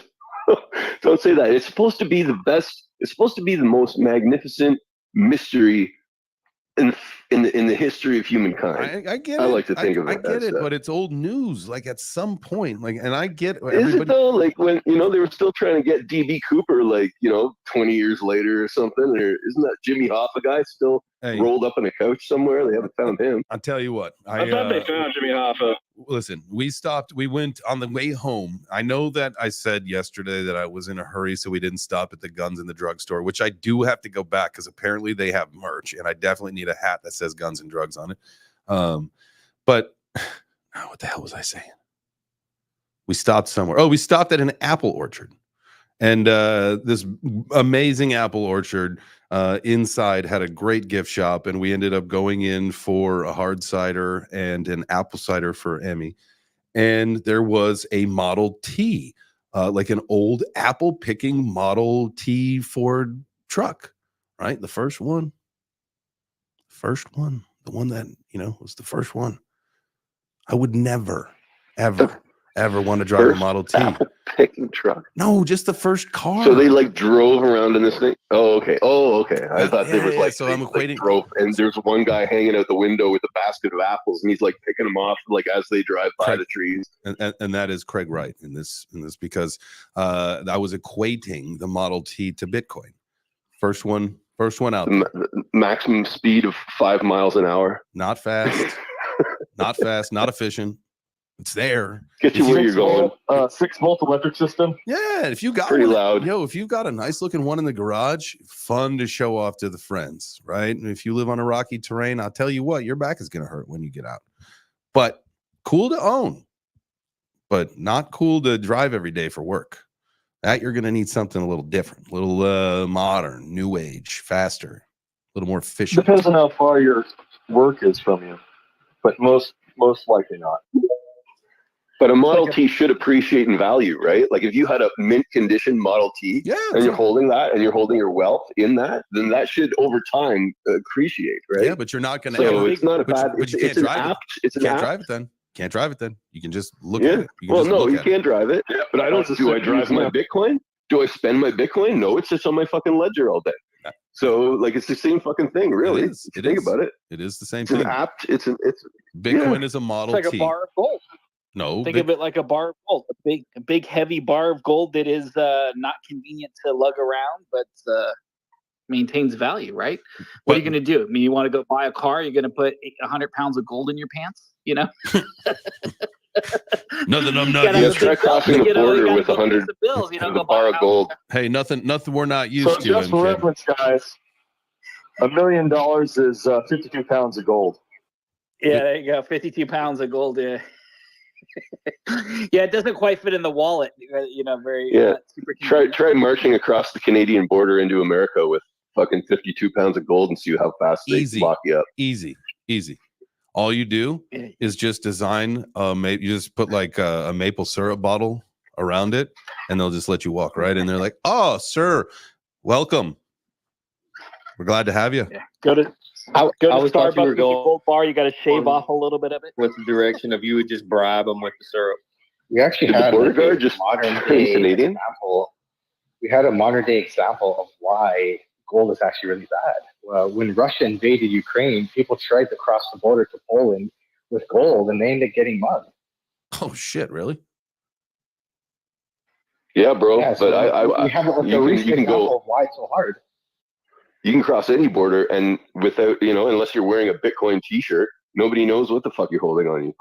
don't say that. It's supposed to be the best. It's supposed to be the most magnificent mystery in the history of humankind. I get it. I like to think of it. I get it, stuff. but it's old news. Like at some point, like, and I get Is it though? Like when they were still trying to get DB Cooper, like 20 years later or something. Or isn't that Jimmy Hoffa guy still rolled up on a couch somewhere? They haven't found him. I'll tell you what. I thought they found Jimmy Hoffa. Listen, we stopped. We went on the way home. I know that I said yesterday that I was in a hurry, so we didn't stop at the Guns in the Drugstore, which I do have to go back because apparently they have merch, and I definitely need a hat that says Guns and Drugs on it. But what the hell was I saying? We stopped somewhere. Oh, we stopped at an apple orchard, and this amazing apple orchard inside had a great gift shop, and we ended up going in for a hard cider and an apple cider for Emmy. And there was a Model T, like an old apple picking Model T Ford truck, right? The first one, the one that was the first one. I would never, ever want to drive a Model T. Apple picking truck. No, just the first car. So they like drove around in this thing. Oh, okay. I thought there was like so I'm equating. Drove, and there's one guy hanging out the window with a basket of apples, and he's like picking them off like as they drive by the trees. And that is Craig Wright in this because I was equating the Model T to Bitcoin. First one out. Maximum speed of 5 miles an hour. Not fast. Not fast. Not efficient. It's there. Get you where you're going. 6-volt electric system. Yeah, if you got pretty loud. If you've got a nice looking one in the garage, fun to show off to the friends, right? And if you live on a rocky terrain, I'll tell you what, your back is gonna hurt when you get out. But cool to own, but not cool to drive every day for work. That you're gonna need something a little different, a little modern, new age, faster, a little more efficient. Depends on how far your work is from you, but most likely not. But a Model T should appreciate in value, right? Like if you had a mint condition Model T and you're holding that and you're holding your wealth in that, then that should over time appreciate, right? Yeah, but you're not going to. So it's not a bad. But you can't drive it. It's an can't app. drive it then. Can't drive it then. You can just look at it. Well, no, you can't drive it. Yeah, but I don't. Do I drive my Bitcoin? Do I spend my Bitcoin? No, it sits on my fucking ledger all day. So like it's the same fucking thing, really. It is. Think about it. It is the same It's thing. an app. It's Bitcoin is a Model It's like T. a bar of gold. No, think of it like a bar of gold, a big heavy bar of gold that is not convenient to lug around, but maintains value, right? What are you going to do? I mean, you want to go buy a car? You're going to put 100 pounds of gold in your pants? Nothing. I'm not. Let's try crossing the border with 100 bills. with a bar of gold. Hey, nothing. We're not used So to. just for reference, guys, $1 million is 52 pounds of gold. Yeah, there you go. 52 pounds of gold. Yeah. Yeah, it doesn't quite fit in the wallet. Very. Super try marching across the Canadian border into America with fucking 52 pounds of gold and see how fast they lock you up. Easy. All you do is just design. You just put like a maple syrup bottle around it, and they'll just let you walk right in there. Like, oh, sir, welcome. We're glad to have you. Yeah. Go to I Starbucks always thought you were with your going gold bar. You got to shave off a little bit of it. with the direction of you would just bribe them with the syrup. We actually Did the had border like, guard a just modern turn day Canadian? example. We had a modern day example of why gold is actually really bad. When Russia invaded Ukraine, people tried to cross the border to Poland with gold, and they ended up getting mugged. Oh shit! Really? Yeah, bro. Yeah, so but we have like you a can recent you can example go. of why it's so hard. You can cross any border, and without unless you're wearing a Bitcoin T-shirt, nobody knows what the fuck you're holding on you.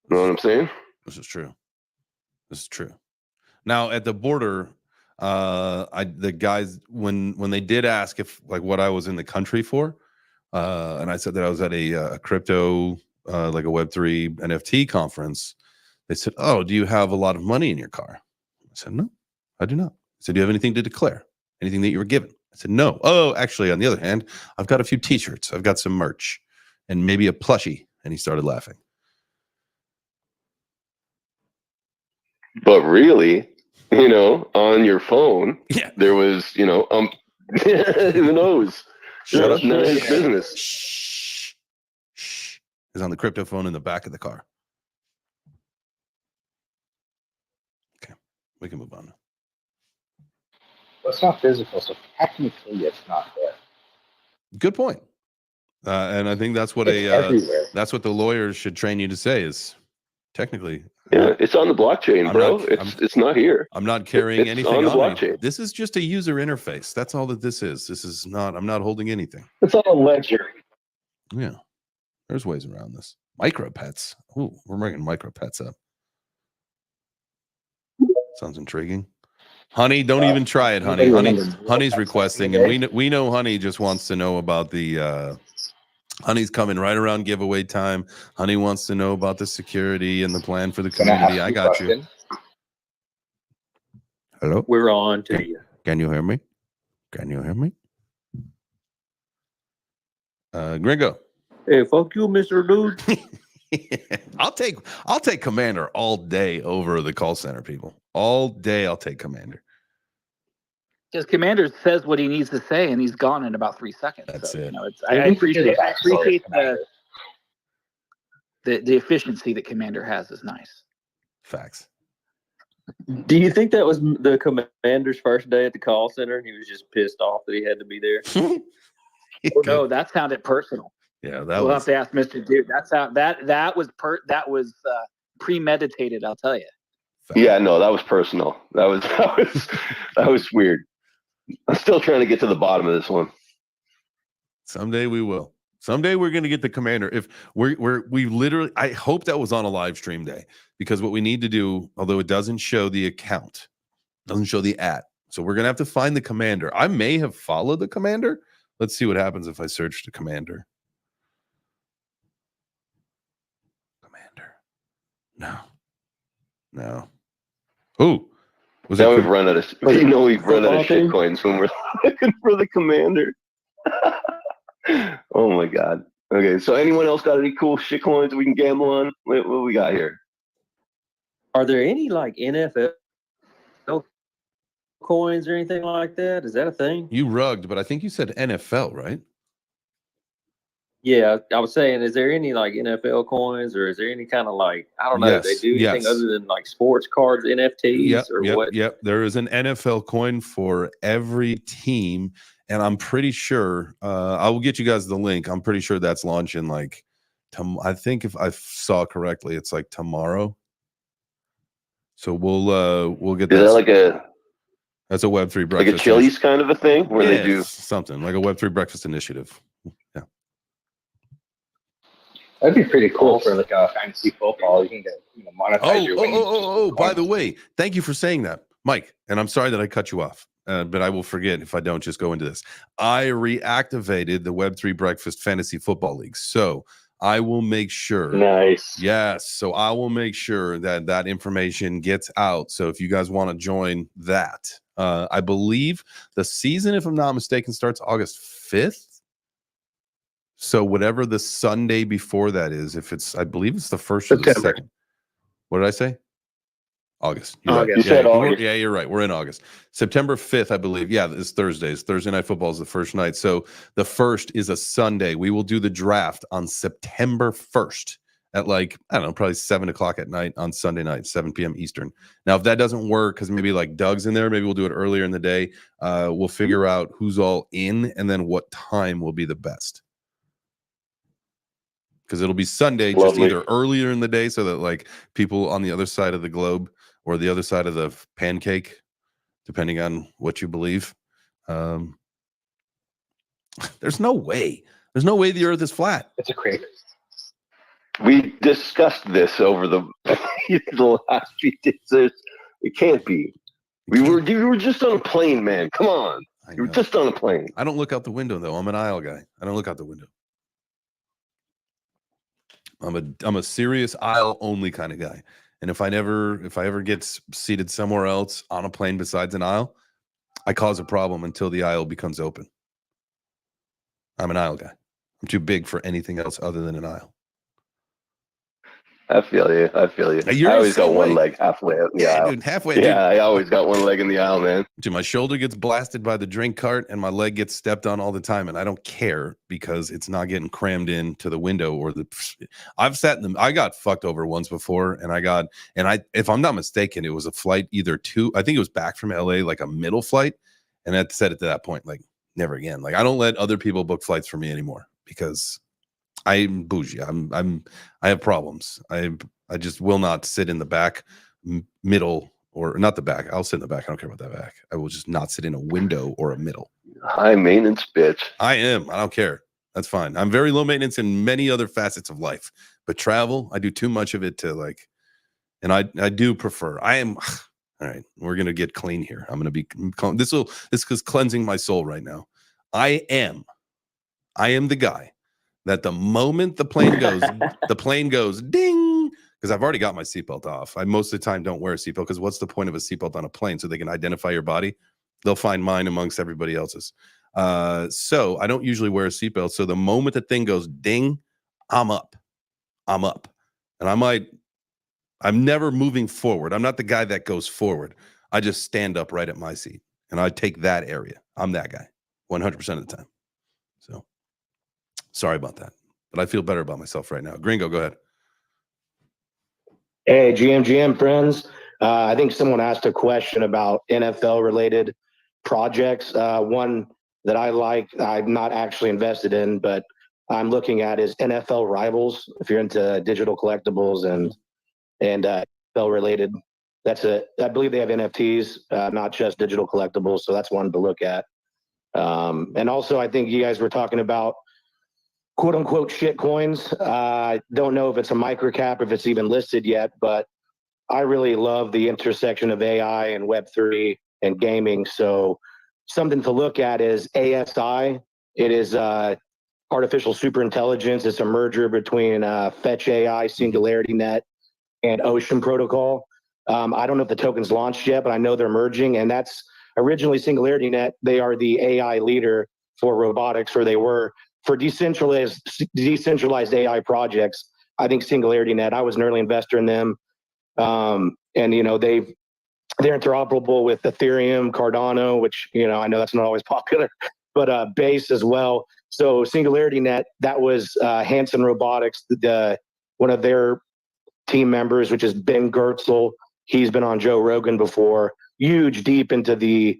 You know what I'm saying? This is true. This is true. Now at the border, the guys when they did ask if like what I was in the country for, and I said that I was at a crypto like a Web3 NFT conference. They said, "Oh, do you have a lot of money in your car?" I said, "No, I do not." I said, "Do you have anything to declare? Anything that you were given?" I said, "No." "Oh, actually, on the other hand, I've got a few T-shirts. I've got some merch, and maybe a plushie." And he started laughing. But really, on your phone, Yeah, there was, who knows? Shut up. None of his business. Shh. Shh. Is on the crypto phone in the back of the car. Okay, we can move on now. Well, it's not physical, so technically it's not there. Good point. And I think that's what It's everywhere. that's what the lawyers should train you to say is technically. Yeah, it's on the blockchain, bro. It's not here. I'm not carrying It's anything on the on me. blockchain. This is just a user interface. That's all that this is. This is not. I'm not holding anything. It's on a ledger. Yeah, there's ways around this. Micro pets. Ooh, we're making micro pets up. Sounds intriguing. Honey, don't even try it, honey. Honey's requesting, and we know Honey just wants to know about the. Honey's coming right around giveaway time. Honey wants to know about the security and the plan for the community. I got you. Hello? We're on to you. Can you hear me? Can you hear me? Gringo. Hey, fuck you, Mr. Dude. I'll take Commander all day over the call center people. All day I'll take Commander. Because Commander says what he needs to say, and he's gone in about 3 seconds. That's it. I appreciate the efficiency that Commander has is nice. Facts. Do you think that was the commander's first day at the call center and he was just pissed off that he had to be there? Oh, no, that sounded personal. Yeah, we'll have to ask Mr. Dude. That was premeditated, I'll tell you. Yeah, no, that was personal. That was weird. I'm still trying to get to the bottom of this one. Someday we will. Someday we're going to get the Commander. If we literally, I hope that was on a live stream day, because what we need to do, although it doesn't show the account, doesn't show the @ so we're going to have to find the Commander. I may have followed the Commander. Let's see what happens if I search the Commander. Commander. No. Oh, now we've run out of. We've run out of shit coins when we're looking for the Commander. Oh my god. Okay, so anyone else got any cool shit coins we can gamble on? What we got here? Are there any like NFL coins or anything like that? Is that a thing? You rugged, but I think you said NFL, right? Yeah, I was saying, is there any like NFL coins, or is there any kind of like, I don't know, Yes, they do anything other than like sports cards, NFTs, what? Yep. There is an NFL coin for every team, and I'm pretty sure I will get you guys the link. I'm pretty sure that's launching like I think if I saw correctly, it's like tomorrow. So we'll get that. Is that like that's a Web3 breakfast, like a Chili's kind of a thing where they do something like a Web3 breakfast initiative? Yeah. That'd be pretty cool for like a fantasy football. You can get monetize your winnings. Oh! By the way, thank you for saying that, Mike. And I'm sorry that I cut you off, but I will forget if I don't just go into this. I reactivated the Web3 Breakfast Fantasy Football League, so I will make sure. Nice. Yes, so I will make sure that information gets out. So if you guys want to join that, I believe the season, if I'm not mistaken, starts August 5th. So whatever the Sunday before that is, if it's, I believe it's the first or the second. What did I say? August. You're August. right. You said yeah, August. Yeah, you're right. We're in August. September 5th, I believe. Yeah, it's Thursdays. Thursday Night Football is the first night. So the first is a Sunday. We will do the draft on September 1st at like, I don't know, probably 7 o'clock at night on Sunday night, 7 p.m. Eastern. Now, if that doesn't work, because maybe like Doug's in there, maybe we'll do it earlier in the day. We'll figure out who's all in and then what time will be the best. Because it'll be Sunday, just Lovely. either earlier in the day so that like people on the other side of the globe or the other side of the pancake, depending on what you believe. There's no way the earth is flat. It's a crater. We discussed this over the last few days. It can't be. We were just on a plane, man. Come on. You were just on a plane. I don't look out the window though. I'm an aisle guy. I don't look out the window. I'm a serious aisle only kind of guy. And if I ever get seated somewhere else on a plane besides an aisle, I cause a problem until the aisle becomes open. I'm an aisle guy. I'm too big for anything else other than an aisle. I feel you. You're I always the got same one way. leg halfway out in the aisle. Dude, halfway. Yeah, I always got one leg in the aisle, man. Dude, my shoulder gets blasted by the drink cart and my leg gets stepped on all the time, and I don't care because it's not getting crammed into the window or the. I've sat in them. I got fucked over once before, and if I'm not mistaken, it was a flight I think it was back from LA, like a middle flight, and I said it to that point, like never again. Like I don't let other people book flights for me anymore because I'm bougie. I have problems. I just will not sit in the back, middle, or not the back. I'll sit in the back. I don't care about that back. I will just not sit in a window or a middle. High maintenance, bitch. I am. I don't care. That's fine. I'm very low maintenance in many other facets of life, but travel, I do too much of it to like, and I do prefer. I am. All right, we're gonna get clean here. I'm gonna be. This is cleansing my soul right now. I am the guy that the moment the plane goes ding, because I've already got my seatbelt off. I most of the time don't wear a seatbelt because what's the point of a seatbelt on a plane? So they can identify your body. They'll find mine amongst everybody else's. So I don't usually wear a seatbelt. So the moment the thing goes ding, I'm up. And I'm never moving forward. I'm not the guy that goes forward. I just stand up right at my seat and I take that area. I'm that guy 100% of the time. So sorry about that, but I feel better about myself right now. Gringo, go ahead. Hey, GM friends. I think someone asked a question about NFL related projects. One that I like, I'm not actually invested in, but I'm looking at is NFL Rivals. If you're into digital collectibles and NFL related, I believe they have NFTs, not just digital collectibles. So that's one to look at. And also, I think you guys were talking about quote unquote shit coins. I don't know if it's a microcap, if it's even listed yet, but I really love the intersection of AI and Web3 and gaming. So something to look at is ASI. It is artificial superintelligence. It's a merger between Fetch AI, Singularity Net, and Ocean Protocol. I don't know if the token's launched yet, but I know they're merging. And that's originally Singularity Net. They are the AI leader for robotics, or they were. For decentralized AI projects, I think Singularity Net, I was an early investor in them. And, they're interoperable with Ethereum, Cardano, which, I know that's not always popular, but Base as well. So Singularity Net, that was Hanson Robotics, one of their team members, which is Ben Gertzel. He's been on Joe Rogan before, huge deep into the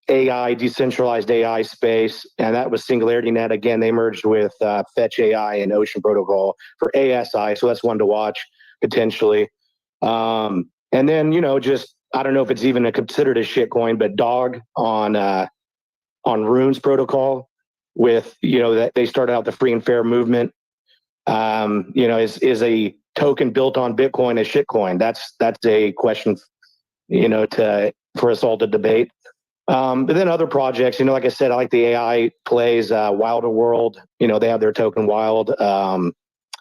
AI, decentralized AI space, and that was Singularity Net. Again, they merged with Fetch AI and Ocean Protocol for ASI, so that's one to watch potentially. And then, just I don't know if it's even considered a shitcoin, but Dog on Runes Protocol with that they started out the free and fair movement. Is a token built on Bitcoin a shitcoin? That's a question, for us all to debate. But then other projects, like I said, I like the AI plays, Wilder World, they have their token Wild,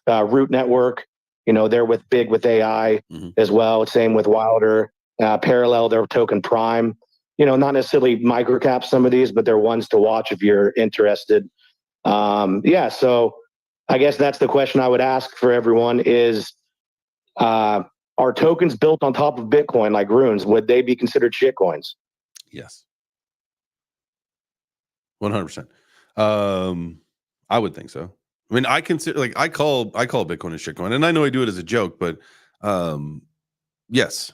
Root Network, they're big with AI as well. Same with Wilder, Parallel, their token Prime, not necessarily microcap some of these, but they're ones to watch if you're interested. So I guess that's the question I would ask for everyone is, are are tokens built on top of Bitcoin like runes, would they be considered shitcoins? Yes. 100%. I would think so. I mean, I consider, like, I call Bitcoin a shitcoin, and I know I do it as a joke, but yes.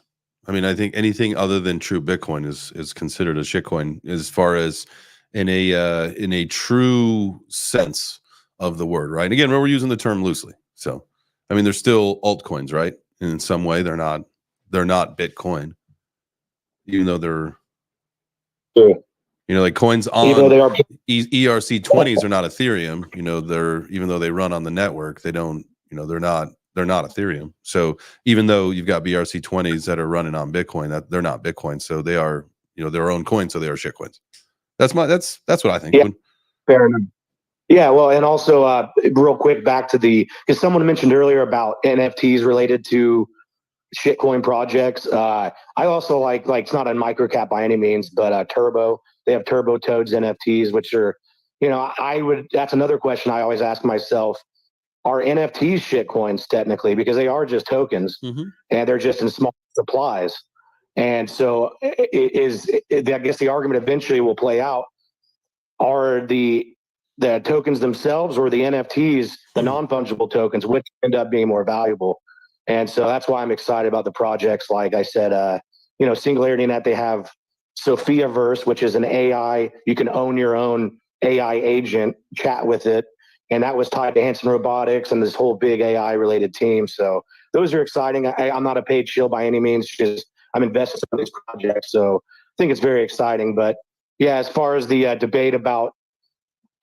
I mean, I think anything other than true Bitcoin is considered a shitcoin as far as in a true sense of the word, right? Again, we're using the term loosely. So, I mean, they're still altcoins, right? And in some way, they're not Bitcoin, even though they're, like coins on ERC20s are not Ethereum. Even though they run on the network, they don't. They're not Ethereum. So even though you've got BRC20s that are running on Bitcoin, that they're not Bitcoin. So they are, their own coins. So they are shitcoins. That's what I think. Yeah, fair enough. Yeah, well, and also real quick back to because someone mentioned earlier about NFTs related to shitcoin projects. I also like it's not a microcap by any means, but Turbo. They have Turbo Toads NFTs, which are, that's another question I always ask myself. Are NFTs shitcoins technically? Because they are just tokens and they're just in small supplies. And so I guess the argument eventually will play out. Are the tokens themselves or the NFTs, the non-fungible tokens, which end up being more valuable? And so that's why I'm excited about the projects. Like I said, Singularity Net, they have Sophiaverse, which is an AI. You can own your own AI agent, chat with it. And that was tied to Hanson Robotics and this whole big AI related team. So those are exciting. I'm not a paid shill by any means. Just I'm invested in these projects. So I think it's very exciting. But yeah, as far as the debate about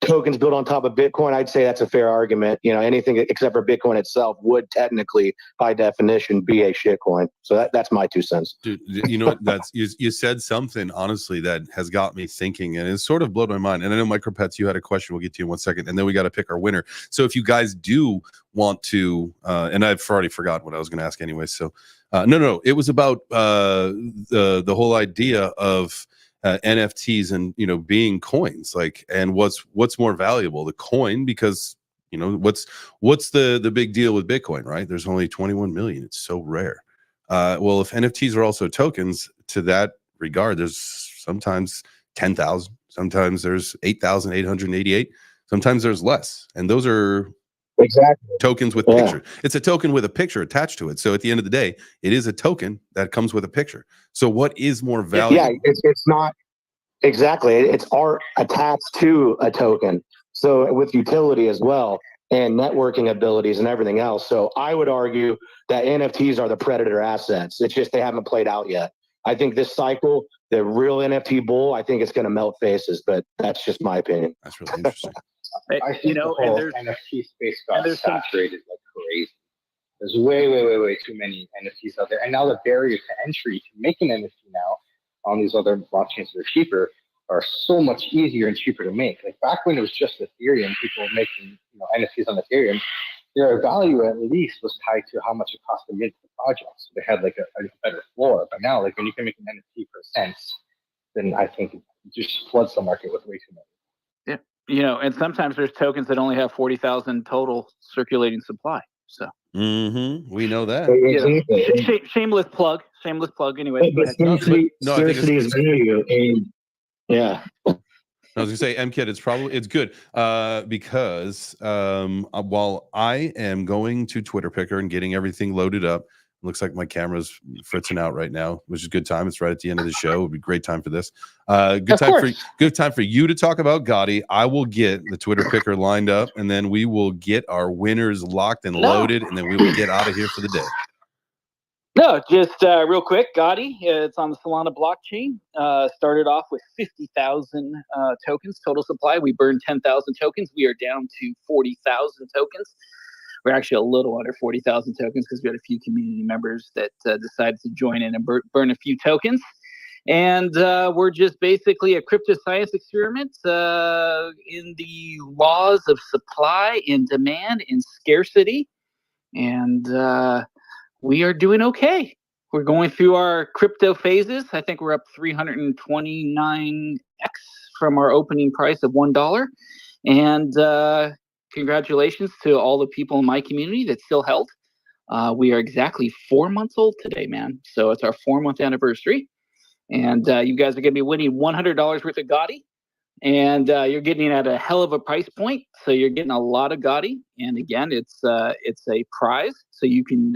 tokens built on top of Bitcoin, I'd say that's a fair argument. Anything except for Bitcoin itself would technically, by definition, be a shitcoin. So that's my 2 cents. Dude, you said something, honestly, that has got me thinking, and it's sort of blown my mind. And I know, Micropets, you had a question. We'll get to you in 1 second, and then we got to pick our winner. So if you guys do want to, and I've already forgotten what I was going to ask anyway. So no, it was about the whole idea of NFTs and being coins, and what's more valuable, the coin, because what's the big deal with Bitcoin, right? There's only 21 million. It's so rare. Well, if NFTs are also tokens, to that regard, there's sometimes 10,000, sometimes there's 8,888, sometimes there's less, and those are exactly tokens with picture. It's a token with a picture attached to it. So at the end of the day, it is a token that comes with a picture. So what is more valuable? Yeah, it's not exactly. It's art attached to a token. So with utility as well and networking abilities and everything else. So I would argue that NFTs are the predator assets. It's just they haven't played out yet. I think this cycle, the real NFT bull, I think it's going to melt faces, but that's just my opinion. That's really interesting. I think the whole NFT space got saturated like crazy. There's way too many NFTs out there. And now the barrier to entry to make an NFT now on these other blockchains that are cheaper are so much easier and cheaper to make. Like back when it was just Ethereum, people were making NFTs on Ethereum, their value at least was tied to how much it cost to mint the project. So they had like a better floor. But now, like when you can make an NFT for cents, then I think it just floods the market with way too many. Yeah, and sometimes there's tokens that only have 40,000 total circulating supply. So we know that. Shameless plug. Anyway, scarcity is value. Yeah. I was gonna say, MKit, it's good because while I am going to Twitter Picker and getting everything loaded up, looks like my camera's fritzing out right now, which is a good time. It's right at the end of the show. It would be a great time for this. Good time for you to talk about Gotti. I will get the Twitter Picker lined up, and then we will get our winners locked and loaded, and then we will get out of here for the day. No, just real quick, Gotti, it's on the Solana blockchain. Started off with 50,000 tokens total supply. We burned 10,000 tokens. We are down to 40,000 tokens. We're actually a little under 40,000 tokens because we had a few community members that decided to join in and burn a few tokens. And we're just basically a crypto science experiment in the laws of supply and demand and scarcity. And we are doing okay. We're going through our crypto phases. I think we're up 329x from our opening price of $1. And congratulations to all the people in my community that still held. We are exactly 4 months old today, man. So it's our 4-month anniversary. And you guys are going to be winning $100 worth of Gotti. And you're getting it at a hell of a price point. So you're getting a lot of Gotti. And again, it's a prize. So you can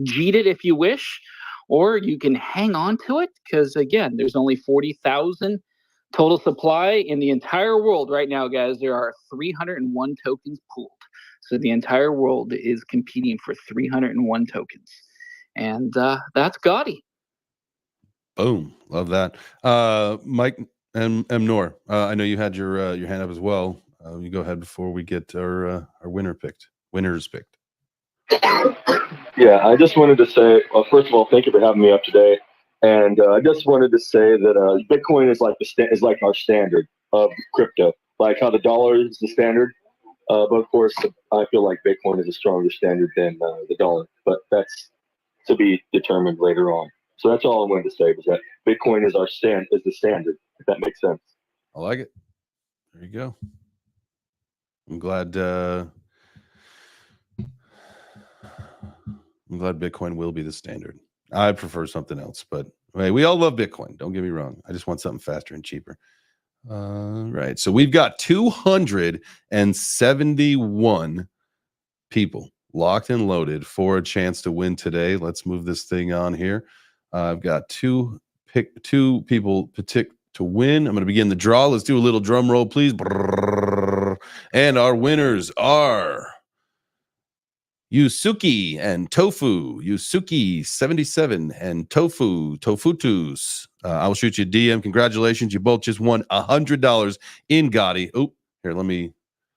jeet it if you wish, or you can hang on to it. Because again, there's only 40,000 total supply in the entire world right now, guys. There are 301 tokens pooled. So the entire world is competing for 301 tokens. And that's Gotti. Boom. Love that. Mike and Nor, I know you had your hand up as well. You go ahead before we get our winners picked. Yeah, I just wanted to say, first of all, thank you for having me up today. And I just wanted to say that Bitcoin is like is like our standard of crypto, like how the dollar is the standard. But of course, I feel like Bitcoin is a stronger standard than the dollar. But that's to be determined later on. So that's all I wanted to say, was that Bitcoin is the standard, if that makes sense. I like it. There you go. I'm glad Bitcoin will be the standard. I prefer something else, but hey, we all love Bitcoin. Don't get me wrong. I just want something faster and cheaper. Right. So we've got 271 people locked and loaded for a chance to win today. Let's move this thing on here. I've got two people to win. I'm going to begin the draw. Let's do a little drum roll, please. And our winners are Yusuki and Tofu. Yusuki 77 and Tofutus. I will shoot you a DM. Congratulations. You both just won $100 in Gotti. Oh, here, let me.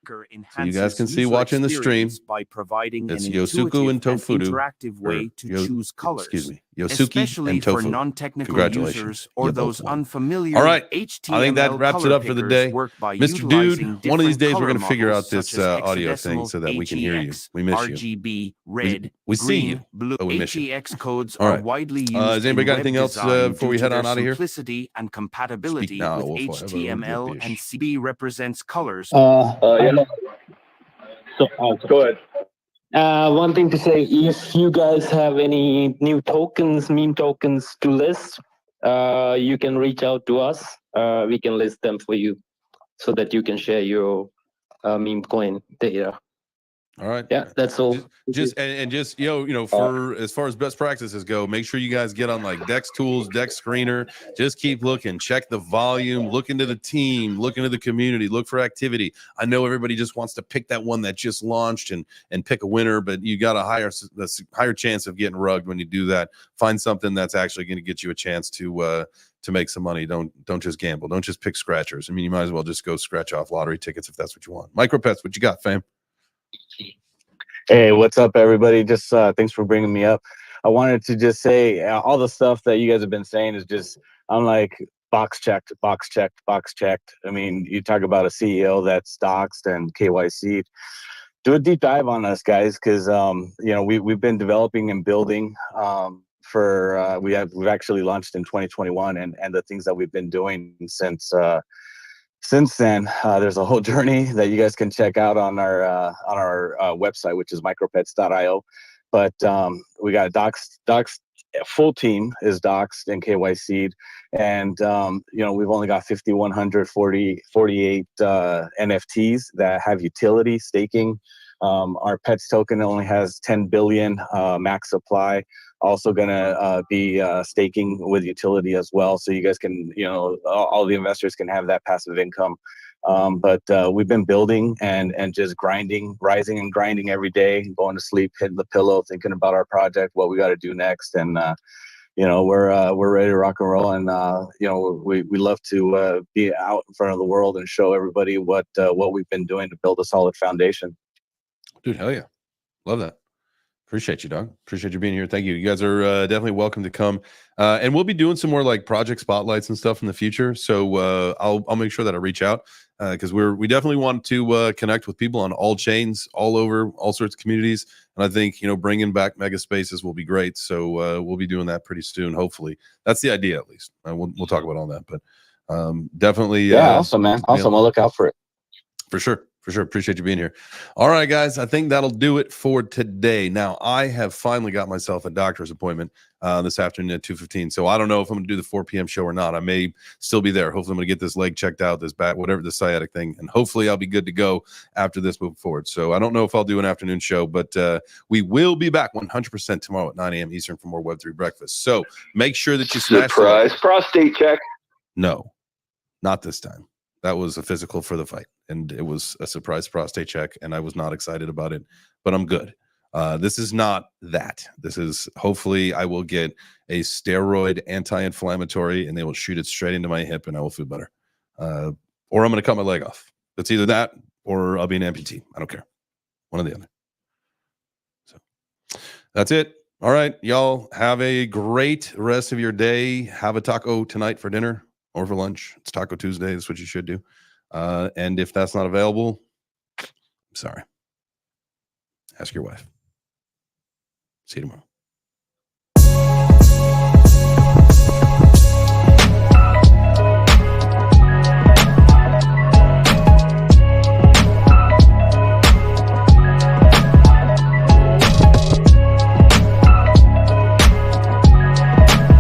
So you guys can see watching the stream by providing it's an Yosuku and Tofutu. interactive way to choose colors. Excuse me, Yosuki especially and Tofu. for non-technical users or those unfamiliar. All right, HTML I think that wraps it up for the day. Mr. Dude, one of these days we're going to figure out this audio thing so that we can hear you. We miss you. RGB, red, we green, see you, blue. but we miss you. HEX codes All right. are widely used. Has anybody got anything else before we head on out of here? Simplicity and compatibility now, with Wolf, HTML and CB represents colors. Yeah. Go ahead. One thing to say, if you guys have any new tokens, meme tokens to list, you can reach out to us. We can list them for you so that you can share your meme coin data. All right. Yeah, that's all. Just for as far as best practices go, make sure you guys get on like Dex Tools, Dex Screener. Just keep looking, check the volume, look into the team, look into the community, look for activity. I know everybody just wants to pick that one that just launched and pick a winner, but you got a higher chance of getting rugged when you do that. Find something that's actually going to get you a chance to make some money. Don't just gamble. Don't just pick scratchers. I mean, you might as well just go scratch off lottery tickets if that's what you want. Micropets, what you got, fam? Hey, what's up, everybody? Just thanks for bringing me up. I wanted to just say all the stuff that you guys have been saying is just, I'm like, box checked. I mean, you talk about a CEO that's doxed and KYC'd. Do a deep dive on us, guys, because we've been developing and building we've actually launched in 2021, and the things that we've been doing since then. There's a whole journey that you guys can check out on our website, which is micropets.io. But we got doxed full team is doxed and KYC'd, and we've only got 5,148 NFTs that have utility staking. Our Pets token only has 10 billion max supply. Also gonna be staking with utility as well, so you guys can, all the investors can have that passive income. But we've been building and just rising and grinding every day, going to sleep, hitting the pillow, thinking about our project, what we got to do next, and we're ready to rock and roll, and we love to be out in front of the world and show everybody what we've been doing to build a solid foundation. Dude, hell yeah, love that. Appreciate you, dog. Appreciate you being here. Thank you. You guys are definitely welcome to come. And we'll be doing some more like project spotlights and stuff in the future. So I'll make sure that I reach out because we definitely want to connect with people on all chains, all over, all sorts of communities. And I think, bringing back mega spaces will be great. So we'll be doing that pretty soon. Hopefully that's the idea, at least. We'll talk about all that, but definitely. Yeah. Awesome, man. Awesome. I'll look out for it. For sure. For sure. Appreciate you being here. All right, guys. I think that'll do it for today. Now, I have finally got myself a doctor's appointment this afternoon at 2:15. So I don't know if I'm going to do the 4 p.m. show or not. I may still be there. Hopefully, I'm going to get this leg checked out, this back, whatever, the sciatic thing. And hopefully, I'll be good to go after this moving forward. So I don't know if I'll do an afternoon show, but we will be back 100% tomorrow at 9 a.m. Eastern for more Web3 Breakfast. So make sure that you smash Surprise prostate check. No, not this time. That was a physical for the fight, and it was a surprise prostate check, and I was not excited about it, but I'm good. This is not that. This is, hopefully I will get a steroid anti-inflammatory, and they will shoot it straight into my hip, and I will feel better. Or I'm going to cut my leg off. It's either that or I'll be an amputee. I don't care. One or the other. So that's it. All right, y'all have a great rest of your day. Have a taco tonight for dinner. Or for lunch. It's Taco Tuesday. That's what you should do. And if that's not available, I'm sorry. Ask your wife. See you tomorrow.